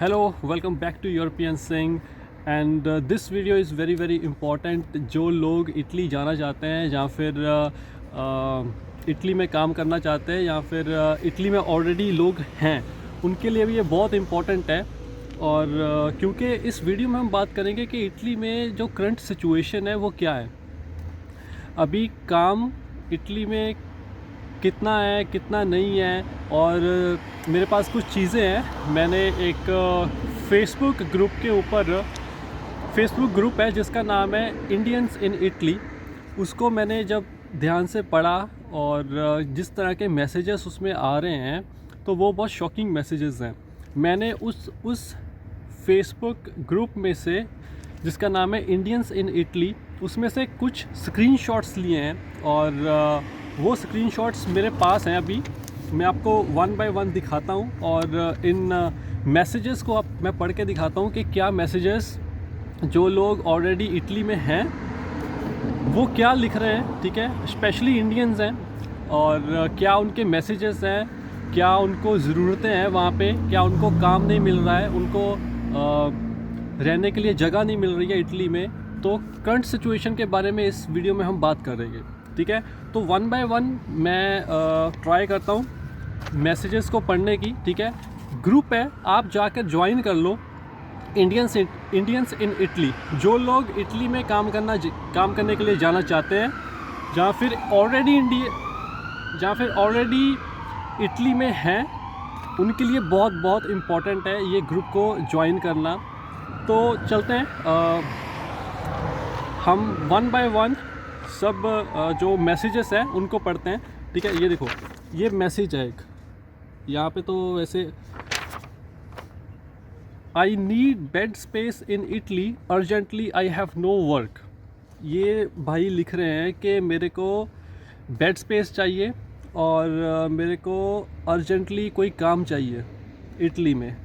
Hello, welcome back to European Sing and this video is very important। जो लोग Italy जाना चाहते हैं या फिर इटली में काम करना चाहते हैं या फिर इटली में ऑलरेडी लोग हैं, उनके लिए भी ये बहुत इम्पोर्टेंट है। और क्योंकि इस वीडियो में हम बात करेंगे कि इटली में जो करंट सिचुएशन है वो क्या है, अभी काम इटली में कितना है कितना नहीं है। और मेरे पास कुछ चीज़ें हैं। मैंने एक फेसबुक ग्रुप है जिसका नाम है इंडियंस इन इटली। उसको मैंने जब ध्यान से पढ़ा और जिस तरह के मैसेजेस उसमें आ रहे हैं तो वो बहुत शॉकिंग मैसेजेस हैं। मैंने उस फेसबुक ग्रुप में से जिसका नाम है इंडियंस इन इटली, उसमें से कुछ स्क्रीनशॉट्स लिए हैं और वो स्क्रीनशॉट्स मेरे पास हैं। अभी मैं आपको वन बाय वन दिखाता हूँ और इन मैसेजेस को मैं पढ़ के दिखाता हूँ कि क्या मैसेजेस जो लोग ऑलरेडी इटली में हैं वो क्या लिख रहे हैं, ठीक है, स्पेशली इंडियंस हैं, और क्या उनके मैसेजेस हैं, क्या उनको ज़रूरतें हैं वहाँ पे, क्या उनको काम नहीं मिल रहा है, उनको रहने के लिए जगह नहीं मिल रही है इटली में। तो करंट सिचुएशन के बारे में इस वीडियो में हम बात कर रहे हैं, ठीक है। तो वन बाय वन मैं ट्राई करता हूँ मैसेजेस को पढ़ने की, ठीक है। ग्रुप है, आप जाकर ज्वाइन कर लो, इंडियंस इन इटली। जो लोग इटली में काम करने के लिए जाना चाहते हैं या फिर ऑलरेडी इटली में हैं, उनके लिए बहुत इम्पॉर्टेंट है ये ग्रुप को ज्वाइन करना। तो चलते हैं, हम वन बाय वन सब जो मैसेजेस हैं उनको पढ़ते हैं, ठीक है। ये देखो, ये मैसेज है एक, यहाँ पे तो वैसे I need bed space in Italy urgently, I have no work. ये भाई लिख रहे हैं कि मेरे को बेड स्पेस चाहिए और मेरे को अर्जेंटली कोई काम चाहिए इटली में।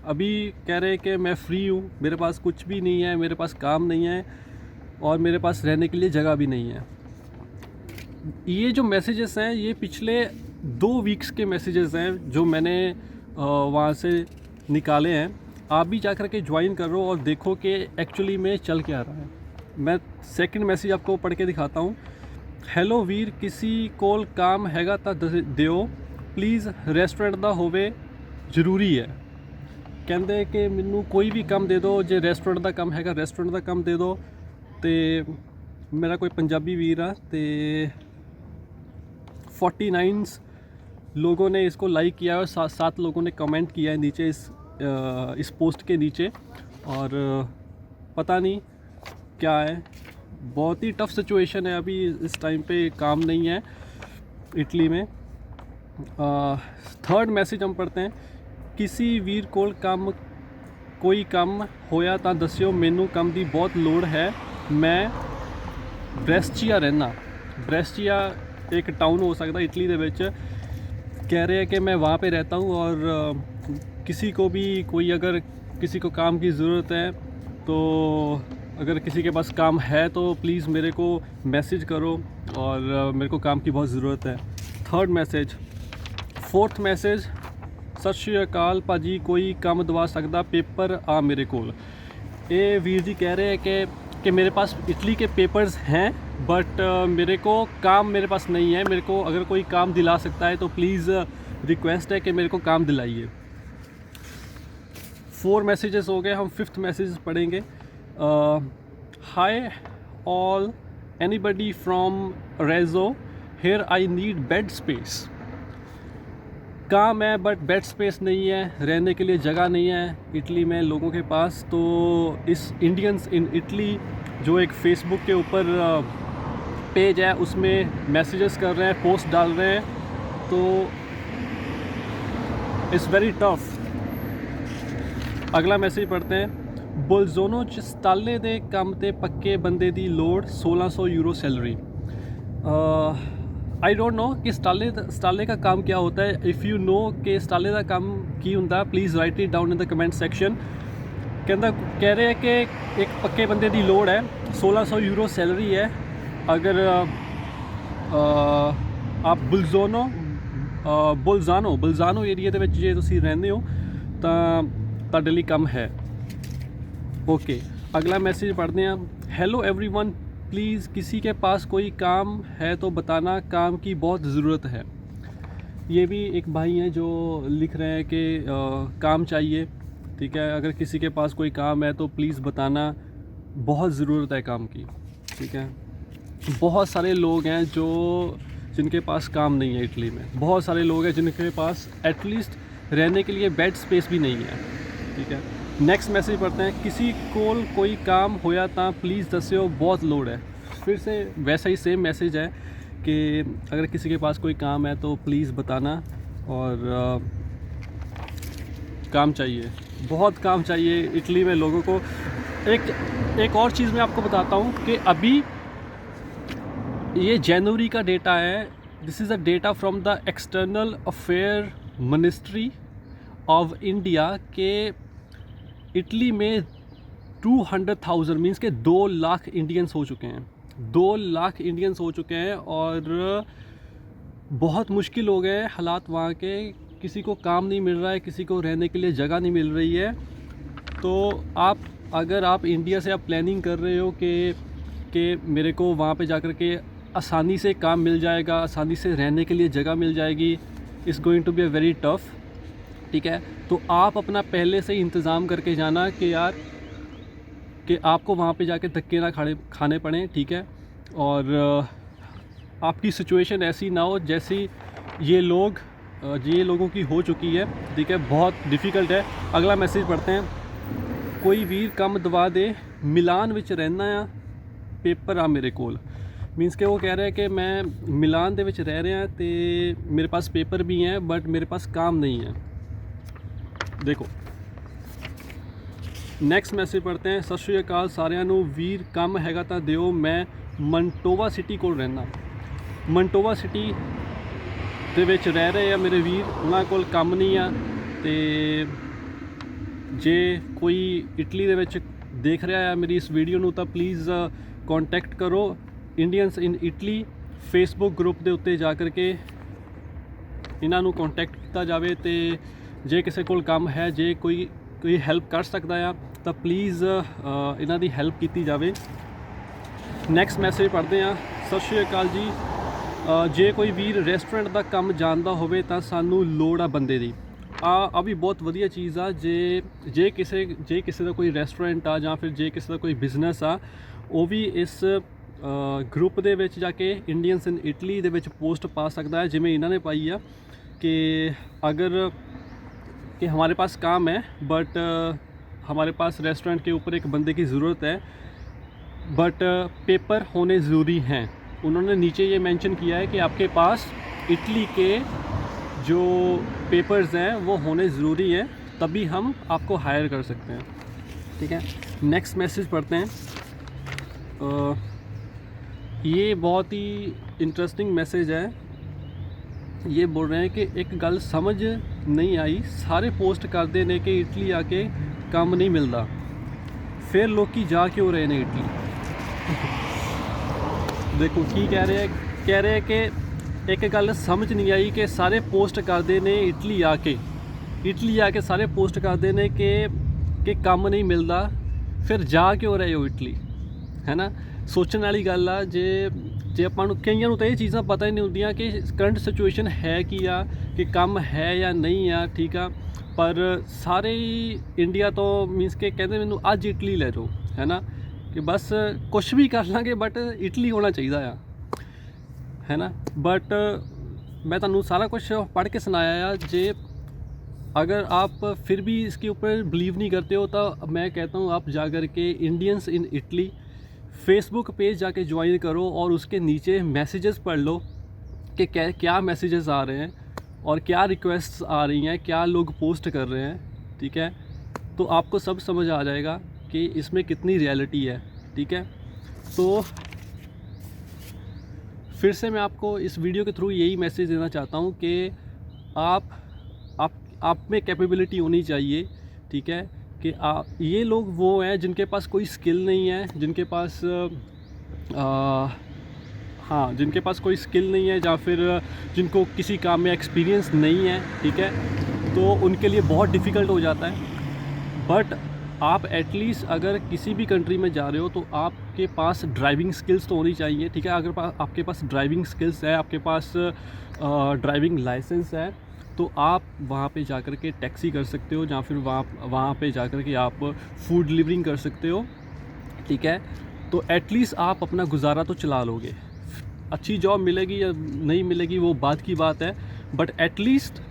अभी कह रहे हैं कि मैं फ्री हूँ, मेरे पास कुछ भी नहीं है, मेरे पास काम नहीं है और मेरे पास रहने के लिए जगह भी नहीं है। ये जो मैसेजेस हैं ये पिछले 2 वीक्स के मैसेजेस हैं जो मैंने वहाँ से निकाले हैं। आप भी जाकर के ज्वाइन करो और देखो कि एक्चुअली में चल क्या रहा है। मैं सेकंड मैसेज आपको पढ़ के दिखाता हूँ। हेलो वीर, किसी कोल काम हैगा ता दिओ प्लीज़, रेस्टोरेंट दा होवे जरूरी है। कहते कि मैनू कोई भी काम दे दो, जे रेस्टोरेंट का काम हैगा रेस्टोरेंट का काम दे दो। तो मेरा कोई पंजाबी वीर आ, तो 49 लोगों ने इसको लाइक किया है और 7 लोगों ने कमेंट किया है नीचे इस पोस्ट के नीचे। और पता नहीं क्या है, बहुत ही टफ़ सिचुएशन है अभी इस टाइम पे, काम नहीं है इटली में। थर्ड मैसेज हम पढ़ते हैं। किसी वीर कोल कोई काम होया तां दस्यो, मैनू काम दी बहुत लोड़ है, मैं ब्रेस्चिया रहना। ब्रेस्चिया एक टाउन हो सकता है इटली दे विच। कह रहे हैं कि मैं वहाँ पे रहता हूँ और किसी को भी अगर किसी को काम की ज़रूरत है तो अगर किसी के पास काम है तो प्लीज़ मेरे को मैसेज करो और मेरे को काम की बहुत ज़रूरत है। Third message. फोर्थ मैसेज, सत श्री अकाल भाजी, कोई काम दवा सकदा, पेपर आ मेरे कोल। ये वीर जी कह रहे हैं कि मेरे पास इटली के पेपर्स हैं बट मेरे को काम मेरे पास नहीं है। मेरे को अगर कोई काम दिला सकता है तो प्लीज़ रिक्वेस्ट है कि मेरे को काम दिलाइए। 4 मैसेजेस हो गए, हम 5th मैसेज पढ़ेंगे। Hi all, anybody from Reggio here, I need bed space. काम है बट बेड स्पेस नहीं है, रहने के लिए जगह नहीं है इटली में लोगों के पास। तो इस इंडियंस इन इटली जो एक फेसबुक के ऊपर पेज है उसमें मैसेजेस कर रहे हैं, पोस्ट डाल रहे हैं। तो इट्स वेरी टफ। अगला मैसेज पढ़ते हैं। बोलजोनो च स्टाले दे काम ते पक्के बंदे दी लोड़, 1600 euro salary. I don't know कि स्टाले का काम क्या होता है। इफ़ यू नो कि स्टाले का काम की होंदा, please write it down in the comment section. कह रहे हैं कि एक पक्के बंदे दी लोड़ है, 1600 यूरो सैलरी है। अगर आप बुलजानो एरिया ਦੇ ਵਿੱਚ ਜੇ ਤੁਸੀਂ ਰਹਿੰਦੇ ਹੋ ਤਾਂ ਤੁਹਾਡੇ ਲਈ ਕੰਮ ਹੈ। ओके, अगला मैसेज पढ़ते हैं हम। हेलो एवरीवन, प्लीज़ किसी के पास कोई काम है तो बताना, काम की बहुत ज़रूरत है। ये भी एक भाई हैं जो लिख रहे हैं कि काम चाहिए, ठीक है। अगर किसी के पास कोई काम है तो प्लीज़ बताना, बहुत ज़रूरत है काम की, ठीक है। बहुत सारे लोग हैं जिनके पास काम नहीं है इटली में। बहुत सारे लोग हैं जिनके पास एटलीस्ट रहने के लिए बेड स्पेस भी नहीं है, ठीक है। नेक्स्ट मैसेज पढ़ते हैं। किसी कोल कोई काम होया ता प्लीज़ दस्यो, बहुत लोड है। फिर से वैसा ही सेम मैसेज है कि अगर किसी के पास कोई काम है तो प्लीज़ बताना, और काम चाहिए, बहुत काम चाहिए इटली में लोगों को। एक और चीज़ मैं आपको बताता हूँ कि अभी ये जनवरी का डेटा है। This is the data from the external affair ministry of India के इटली में 200,000 मीन्स के 2 लाख इंडियंस हो चुके हैं। 2 लाख इंडियंस हो चुके हैं और बहुत मुश्किल हो गए हालात वहाँ के। किसी को काम नहीं मिल रहा है, किसी को रहने के लिए जगह नहीं मिल रही है। तो अगर आप इंडिया से आप प्लानिंग कर रहे हो कि मेरे को वहाँ पे जाकर के आसानी से काम मिल जाएगा, आसानी से रहने के लिए जगह मिल जाएगी, it's going to be a very tough, ठीक है। तो आप अपना पहले से इंतज़ाम करके जाना कि यार कि आपको वहाँ पे जाके धक्के ना खाने पड़े, ठीक है। और आपकी सिचुएशन ऐसी ना हो जैसी ये लोगों की हो चुकी है, ठीक है। बहुत डिफ़िकल्ट है। अगला मैसेज पढ़ते हैं। कोई वीर कम दवा दे, मिलान विच रहना आ, पेपर आ मेरे कोल। मीन्स के वो कह रहे हैं कि मैं मिलान दे विच रह रहे हैं तो मेरे पास पेपर भी हैं बट मेरे पास काम नहीं है। देखो नैक्सट मैसेज पढ़ते हैं। सत श्री अकाल सारिਆਂ ਨੂੰ, ਵੀਰ ਕੰਮ ਹੈਗਾ ਤਾਂ ਦਿਓ, ਮੈਂ ਮੰਟੋਵਾ ਸਿਟੀ ਕੋਲ ਰਹਿਣਾ। ਮੰਟੋਵਾ ਸਿਟੀ ਦੇ ਵਿੱਚ ਰਹਿ ਰਹੇ ਆ ਮੇਰੇ ਵੀਰ, ਉਹਨਾਂ ਕੋਲ ਕੰਮ ਨਹੀਂ ਆ। ਤੇ ਜੇ ਕੋਈ ਇਟਲੀ ਦੇ ਵਿੱਚ ਦੇਖ ਰਿਹਾ ਆ ਮੇਰੀ ਇਸ ਵੀਡੀਓ ਨੂੰ ਤਾਂ ਪਲੀਜ਼ ਕੰਟੈਕਟ ਕਰੋ ਇੰਡੀਅਨਸ ਇਨ ਇਟਲੀ। ਫੇਸਬੁੱਕ ਗਰੁੱਪ ਦੇ ਉੱਤੇ ਜਾ ਕਰਕੇ ਇਹਨਾਂ ਨੂੰ ਕੰਟੈਕਟ ਕੀਤਾ ਜਾਵੇ ਤੇ ਜੇ ਕਿਸੇ ਕੋਲ ਕੰਮ ਹੈ, ਜੇ ਕੋਈ ਹੈਲਪ ਕਰ ਸਕਦਾ ਆ ਤਾਂ ਪਲੀਜ਼ ਇਹਨਾਂ ਦੀ ਹੈਲਪ ਕੀਤੀ ਜਾਵੇ। ਨੈਕਸਟ ਮੈਸੇਜ ਪੜ੍ਹਦੇ ਹਾਂ। ਸਤਿ ਸ਼੍ਰੀ ਅਕਾਲ ਜੀ, ਜੇ ਕੋਈ ਵੀਰ ਰੈਸਟੋਰੈਂਟ ਦਾ ਕੰਮ ਜਾਣਦਾ ਹੋਵੇ ਤਾਂ ਸਾਨੂੰ ਲੋੜ ਆ ਬੰਦੇ ਦੀ। ਆ ਵੀ ਬਹੁਤ ਵਧੀਆ ਚੀਜ਼ ਆ। ਜੇ ਕਿਸੇ ਦਾ ਕੋਈ ਰੈਸਟੋਰੈਂਟ ਆ ਜਾਂ ਫਿਰ ਜੇ ਕਿਸੇ ਦਾ ਕੋਈ ਬਿਜ਼ਨਸ ਆ, ਉਹ ਵੀ ਇਸ ਗਰੁੱਪ ਦੇ ਵਿੱਚ ਜਾ ਕੇ ਇੰਡੀਅਨਸ ਇਨ ਇਟਲੀ ਦੇ ਵਿੱਚ ਪੋਸਟ ਪਾ ਸਕਦਾ ਹੈ, ਜਿਵੇਂ ਇਹਨਾਂ ਨੇ ਪਾਈ ਆ कि हमारे पास काम है बट हमारे पास रेस्टोरेंट के ऊपर एक बंदे की ज़रूरत है, बट पेपर होने ज़रूरी हैं। उन्होंने नीचे ये मेंशन किया है कि आपके पास इटली के जो पेपर्स हैं वो होने ज़रूरी हैं, तभी हम आपको हायर कर सकते हैं, ठीक है। नेक्स्ट मैसेज पढ़ते हैं। ये बहुत ही इंटरेस्टिंग मैसेज है। ये बोल रहे हैं कि एक गल समझ नहीं आई, सारे पोस्ट करते ने कि इटली आके काम नहीं मिलता, फिर लोग की जा क्यों रहे ने इटली। देखो की कह रहे हैं कि एक गल समझ नहीं आई कि सारे पोस्ट करते ने इटली आके सारे पोस्ट करते ने कि काम नहीं मिलता, फिर जा क्यों रहे हो इटली, है ना। सोचने वाली गल आ। जे ਆਪਾਂ ਨੂੰ ਕਈਆਂ ਨੂੰ ਤਾਂ ਇਹ ਚੀਜ਼ਾਂ ਪਤਾ ਹੀ ਨਹੀਂ ਹੁੰਦੀਆਂ ਕਿ ਕਰੰਟ ਸਿਚੁਏਸ਼ਨ ਹੈ ਕੀ ਆ, ਕਿ ਕੰਮ ਹੈ ਜਾਂ ਨਹੀਂ ਆ, ਠੀਕ ਆ। ਪਰ ਸਾਰੇ ਹੀ ਇੰਡੀਆ ਤੋਂ ਮੀਨਸ ਕਿ ਕਹਿੰਦੇ ਮੈਨੂੰ ਅੱਜ ਇਟਲੀ ਲੈ ਜਾਓ, ਹੈ ਨਾ, ਕਿ ਬਸ ਕੁਛ ਵੀ ਕਰ ਲਾਂਗੇ ਬਟ ਇਟਲੀ ਹੋਣਾ ਚਾਹੀਦਾ ਆ, है ना। बट मैं ਤੁਹਾਨੂੰ सारा कुछ पढ़ के सुनाया है। जे अगर आप फिर भी इसके ऊपर बिलीव नहीं करते हो तो मैं कहता हूँ आप जा कर के Indians in Italy Facebook page जाके ज्वाइन करो और उसके नीचे मैसेजेस पढ़ लो कि क्या मैसेजेस आ रहे हैं और क्या रिक्वेस्ट्स आ रही हैं, क्या लोग पोस्ट कर रहे हैं, ठीक है। तो आपको सब समझ आ जाएगा कि इसमें कितनी रियलिटी है, ठीक है। तो फिर से मैं आपको इस वीडियो के थ्रू यही मैसेज देना चाहता हूँ कि आप में कैपेबिलिटी होनी चाहिए, ठीक है। कि ये लोग वो हैं जिनके पास कोई स्किल नहीं है, जिनके पास जिनके पास कोई स्किल नहीं है या फिर जिनको किसी काम में एक्सपीरियंस नहीं है, ठीक है। तो उनके लिए बहुत डिफ़िकल्ट हो जाता है। बट आप एटलीस्ट अगर किसी भी कंट्री में जा रहे हो तो आपके पास ड्राइविंग स्किल्स तो होनी चाहिए, ठीक है। अगर आपके पास ड्राइविंग स्किल्स है, आपके पास ड्राइविंग लाइसेंस है, तो आप वहाँ पे जाकर के टैक्सी कर सकते हो, या फिर वहाँ पे जाकर के आप फूड डिलीवरिंग कर सकते हो, ठीक है। तो एटलीस्ट आप अपना गुजारा तो चला लोगे। अच्छी जॉब मिलेगी या नहीं मिलेगी वो बात की बात है, बट एटलीस्ट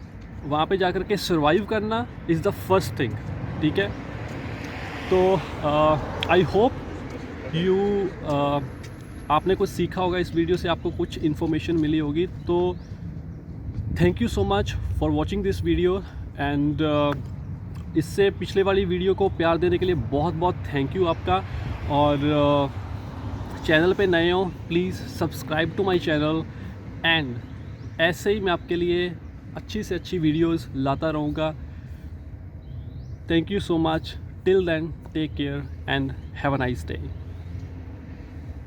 वहाँ पे जाकर के सर्वाइव करना इज़ द फर्स्ट थिंग, ठीक है। तो आई होप यू आपने कुछ सीखा होगा इस वीडियो से, आपको कुछ इन्फॉर्मेशन मिली होगी। तो thank you so much for watching this video and इससे पिछले वाली वीडियो को प्यार देने के लिए बहुत बहुत थैंक यू आपका। और चैनल पे नए हो please subscribe to my channel, and ऐसे ही मैं आपके लिए अच्छी से अच्छी वीडियोस लाता रहूँगा। Thank you so much, till then take care and have a nice day.